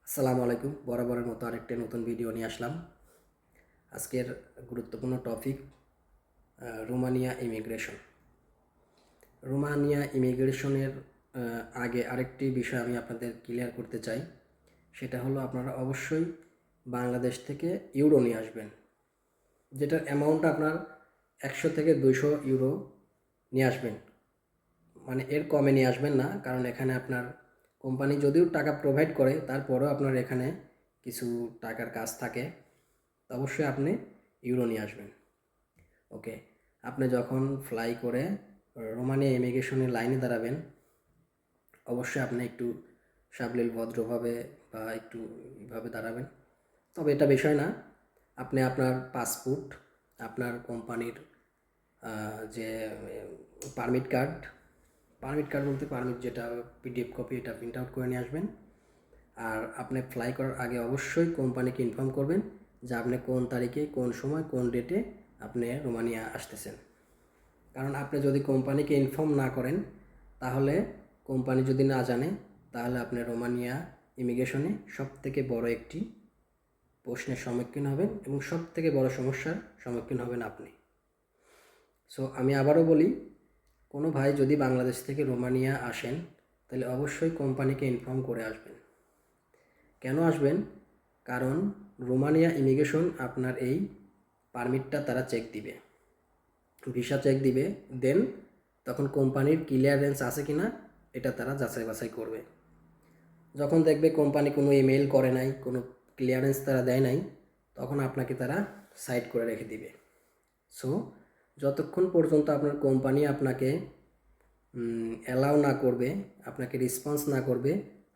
আসসালামু আলাইকুম। বরাবরের মতো আরেকটা নতুন ভিডিও নিয়ে আসলাম। আজকের গুরুত্বপূর্ণ টপিক রোমানিয়া ইমিগ্রেশন। রোমানিয়া ইমিগ্রেশনের আগে আরেকটি বিষয় আমি আপনাদের ক্লিয়ার করতে চাই। সেটা হলো আপনারা অবশ্যই বাংলাদেশ থেকে ইউরো নিয়ে আসবেন, যেটার অ্যামাউন্ট আপনার 100 থেকে 200 ইউরো নিয়ে আসবেন। মানে এর কমে নিয়ে আসবেন না, কারণ এখানে আপনার কোম্পানি যদিও টাকা প্রোভাইড করে, তারপরেও আপনার এখানে কিছু টাকার কাজ থাকে। তো অবশ্যই আপনি ইউরো নিয়ে আসবেন। ওকে, আপনি যখন ফ্লাই করে রোমানিয়া ইমিগ্রেশনের লাইনে দাঁড়াবেন, অবশ্যই আপনি একটু সাবলীল ভদ্রভাবে বা একটু এইভাবে দাঁড়াবেন। তবে এটা বিষয় না, আপনি আপনার পাসপোর্ট, আপনার কোম্পানির যে পারমিট কার্ড বলতে পারমিট যেটা পিডিএফ কপি, এটা প্রিন্ট আউট করে নিয়ে আসবেন। আর আপনি ফ্লাই করার আগে অবশ্যই কোম্পানিকে ইনফর্ম করবেন যে আপনি কোন তারিখে, কোন সময়, কোন ডেটে আপনি রোমানিয়া আসতেছেন। কারণ আপনি যদি কোম্পানিকে ইনফর্ম না করেন, তাহলে কোম্পানি যদি না জানে, তাহলে আপনি রোমানিয়া ইমিগ্রেশনে সবথেকে বড় একটি প্রশ্নের সম্মুখীন হবেন এবং সবথেকে বড় সমস্যার সম্মুখীন হবেন আপনি। সো আমি আবারও বলি, কোনো ভাই যদি বাংলাদেশ থেকে রোমানিয়া আসেন, তাহলে অবশ্যই কোম্পানিকে ইনফর্ম করে আসবেন। কেন আসবেন? কারণ রোমানিয়া ইমিগ্রেশন আপনার এই পারমিটটা তারা চেক দিবে, ভিসা চেক দিবে। দেন তখন কোম্পানির ক্লিয়ারেন্স আছে কি না এটা তারা যাচাই বাছাই করবে। যখন দেখবে কোম্পানি কোনো ইমেল করে নাই, কোনো ক্লিয়ারেন্স তারা দেয় নাই, তখন আপনাকে তারা সাইড করে রেখে দিবে। সো যতক্ষণ পর্যন্ত আপনার কোম্পানি আপনাকে অ্যালাউ না করবে, আপনাকে রেসপন্স না করবে,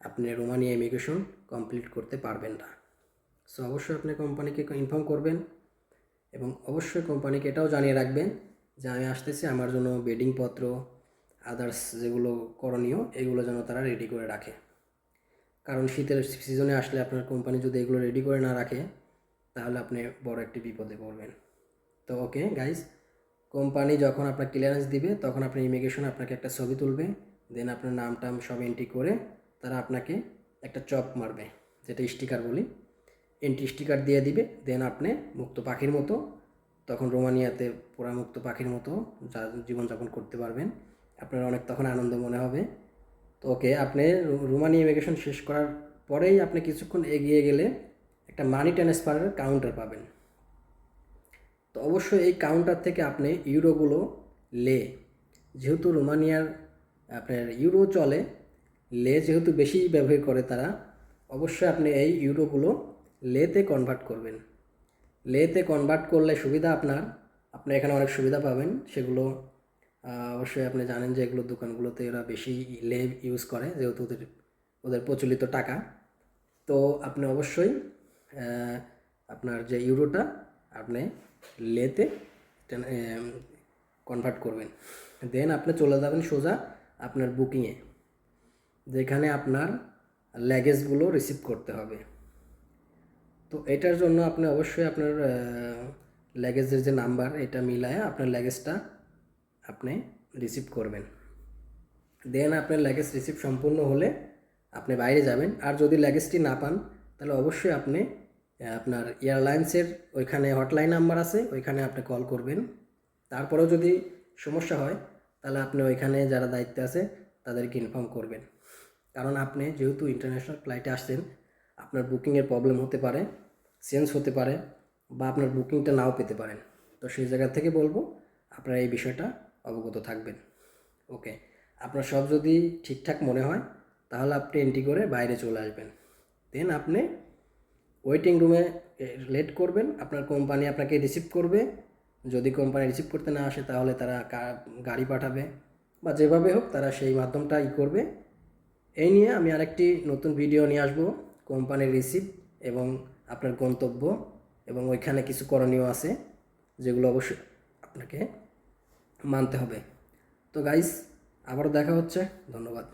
আপনি রোমানিয়া ইমিগ্রেশন কমপ্লিট করতে পারবেন না। সো অবশ্যই আপনি কোম্পানিকে ইনফর্ম করবেন এবং অবশ্যই কোম্পানিকে এটাও জানিয়ে রাখবেন যে আমি আসতেছি, আমার জন্য বেডিং পত্র, আদার্স যেগুলো করণীয়, এগুলো যেন তারা রেডি করে রাখে। কারণ শীতের সিজনে আসলে আপনার কোম্পানি যদি এগুলো রেডি করে না রাখে, তাহলে আপনি বড় একটি বিপদে পড়বেন। তো ওকে গাইজ, কোম্পানি যখন আপনার ক্লিয়ারেন্স দিবে, তখন আপনার ইমিগ্রেশন আপনাকে একটা ছবি তুলবে। দেন আপনার নাম টাম সব এন্ট্রি করে তারা আপনাকে একটা চপ মারবে, যেটা স্টিকার বলি, এন্ট্রি স্টিকার দিয়ে দিবে। দেন আপনি মুক্ত পাখির মতো তখন রোমানিয়াতে পুরা মুক্ত পাখির মতো জীবনযাপন করতে পারবেন। আপনার অনেক তখন আনন্দ মনে হবে। তো ওকে, আপনি রোমানিয়া ইমিগ্রেশন শেষ করার পরেই আপনি কিছুক্ষণ এগিয়ে গেলে একটা মানি ট্রান্সফারের কাউন্টার পাবেন। তো অবশ্যই এই কাউন্টার থেকে আপনি ইউরোগুলো যেহেতু রোমানিয়ার আপনার ইউরো চলে, যেহেতু বেশি ব্যবহার করে তারা, অবশ্যই আপনি এই ইউরোগুলো লেতে কনভার্ট করবেন। লেতে কনভার্ট করলে সুবিধা আপনি এখানে অনেক সুবিধা পাবেন। সেগুলো অবশ্যই আপনি জানেন যে এগুলো দোকানগুলোতে এরা বেশি লে ইউজ করে, যেহেতু ওদের প্রচলিত টাকা। তো আপনি অবশ্যই আপনার যে ইউরোটা আপনি লেতে কনভার্ট করবেন। দেন আপনি চলে যাবেন সোজা আপনার বুকিংয়ে, যেখানে আপনার ল্যাগেজগুলো রিসিভ করতে হবে। তো এটার জন্য আপনি অবশ্যই আপনার ল্যাগেজের যে নাম্বার, এটা মিলায় আপনার ল্যাগেজটা আপনি রিসিভ করবেন। দেন আপনার ল্যাগেজ রিসিভ সম্পূর্ণ হলে আপনি বাইরে যাবেন। আর যদি ল্যাগেজটি না পান, তাহলে অবশ্যই আপনি আপনার এয়ারলাইন্সের ওইখানে হটলাইন নাম্বার আছে, ওইখানে আপনি কল করবেন। তারপরেও যদি সমস্যা হয়, তাহলে আপনি ওইখানে যারা দায়িত্বে আছে তাদেরকে ইনফর্ম করবেন। কারণ আপনি যেহেতু ইন্টারন্যাশনাল ফ্লাইটে আসছেন, আপনার বুকিংয়ের প্রবলেম হতে পারে, চেঞ্জ হতে পারে, বা আপনার বুকিংটা নাও পেতে পারেন। তো সেই জায়গা থেকে বলবো আপনারা এই বিষয়টা অবগত থাকবেন। ওকে, আপনার সব যদি ঠিকঠাক মনে হয়, তাহলে আপনি এন্ট্রি করে বাইরে চলে আসবেন। দেন আপনি ওয়েটিং রুমে লেট করবেন, আপনার কোম্পানি আপনাকে রিসিভ করবে। যদি কোম্পানি রিসিভ করতে না আসে, তাহলে তারা গাড়ি পাঠাবে বা যেভাবে হোক তারা সেই মাধ্যমটা করবে। এই নিয়ে আমি আরেকটি নতুন ভিডিও নিয়ে আসবো, কোম্পানির রিসিভ এবং আপনার গন্তব্য, এবং ওইখানে কিছু করণীয় আছে যেগুলো অবশ্যই আপনাকে মানতে হবে। তো গাইস, আবারও দেখা হচ্ছে। ধন্যবাদ।